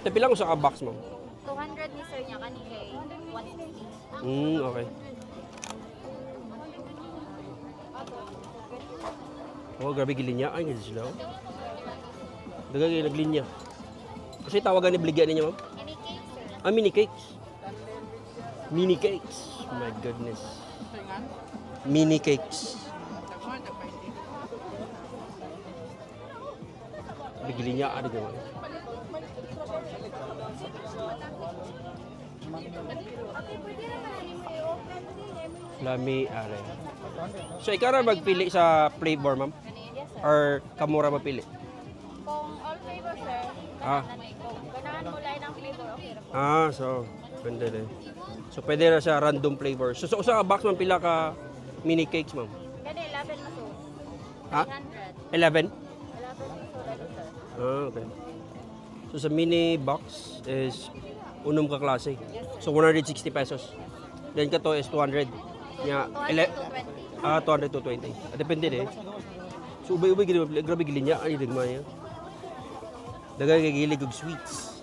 Tapilang sa ka-box, ma'am? 200 ni sir niya kanina 160. Okay. Oh, grabe gilinya. Ay, hindi sila. Daga kayo naglinya. Kasi tawagan ni Bligyan ninyo, ma'am? Any cake sir? Ah, mini cakes. Mini cakes. Oh my goodness. Mini cakes. Bigili niya ada gimana? Lami are. So ikaw ra magpili sa flavor, ma'am? Yes sir. Or kamura mapili? Kung all flavor sir, Ah. kung ganahan mo lain ang flavor, okay ra. So pwede din. So pwede na siya random flavor. So sa box man pila ka mini cakes, ma'am? Kani 11 na so. Ha? 300. 11? 11 so ready sir. Okay. So sa mini box is unom ka klase. So 160 pesos. Then ka to is 200. Nya 200 to 20. 200 to 20. Depende din. So ubay-ubay gid grabe gilinya ay digma ya. Dagay gilig og sweets.